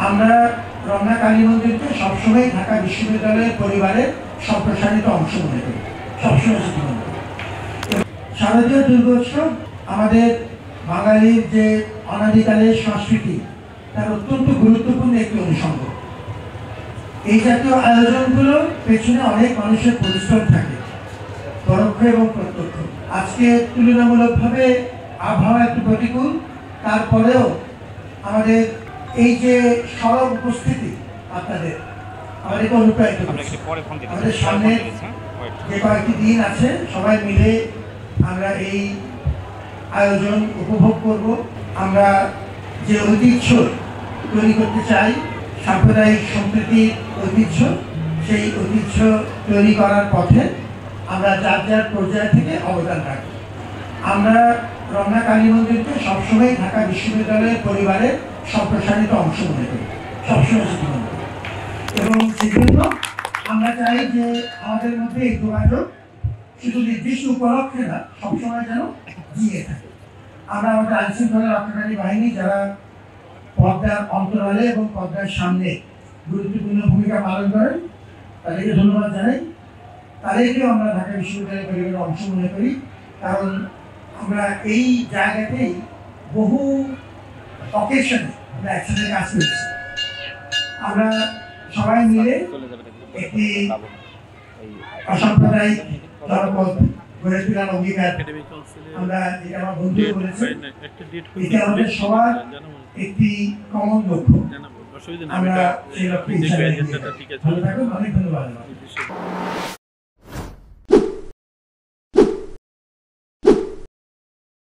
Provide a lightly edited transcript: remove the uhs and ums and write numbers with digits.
আমরা রমনা কালী মন্দিরকে সবসময় ঢাকা বিশ্ববিদ্যালয়ের পরিবারের সম্প্রসারিত অংশ মনে করি, সবসময় সেটি মনে করি। শারদীয় দুর্গোৎসব আমাদের বাঙালির যে অনাদিকালের সংস্কৃতি তার অত্যন্ত গুরুত্বপূর্ণ একটি অনুষঙ্গ। এই জাতীয় আয়োজনগুলোর পেছনে অনেক মানুষের পরিশ্রম থাকে, পরোক্ষ এবং প্রত্যক্ষ। আজকে তুলনামূলকভাবে আবহাওয়া একটু প্রতিকূল, তারপরেও আমাদের এই যে সরব উপস্থিতি আপনাদের আমাদেরকে অনুপ্রাণিত করছে। আমাদের সামনে যে কয়েকটি দিন আছে, সবাই মিলে আমরা এই আয়োজন উপভোগ করব। আমরা যে ঐতিহ্য তৈরি করতে চাই, সাম্প্রদায়িক সম্প্রীতির ঐতিহ্য, সেই ঐতিহ্য তৈরি করার পথে আমরা যার যার পর্যায় থেকে অবদান রাখব। আমরা রমনা কালী মন্দিরকে সবসময় ঢাকা বিশ্ববিদ্যালয়ের পরিবারের সম্প্রসারিত অংশ মনে করি, সবসময় সেটি মনে করি। এবং সেজন্য আমরা চাই যে আমাদের মধ্যে এই যোগাযোগ শুধু নির্দিষ্ট উপলক্ষে না, সবসময় যেন জিয়ে থাকে। আমরা আমাদের আইনশৃঙ্খলা রক্ষাকারী বাহিনী যারা পদ্মার অন্তরালে এবং পদ্মার সামনে গুরুত্বপূর্ণ ভূমিকা পালন করেন, তাদেরকে ধন্যবাদ জানাই। তাদেরকেও আমরা ঢাকা বিশ্ববিদ্যালয়ের পরিবারের অংশ মনে করি, কারণ আমরা এই জায়গাতেই বহু অকেশনে আমরা একসাথে কাজ করেছি। আমরা সবাই মিলে একটি অসাম্প্রদায়িক জনপদ গড়ে তোলার অঙ্গীকার আমরা, যেটা আমার বন্ধু বলেছে, এটা আমাদের সবার একটি কমন লক্ষ্য। আমরা সেই লক্ষ্যে ভালো থাকুন, অনেক ধন্যবাদ।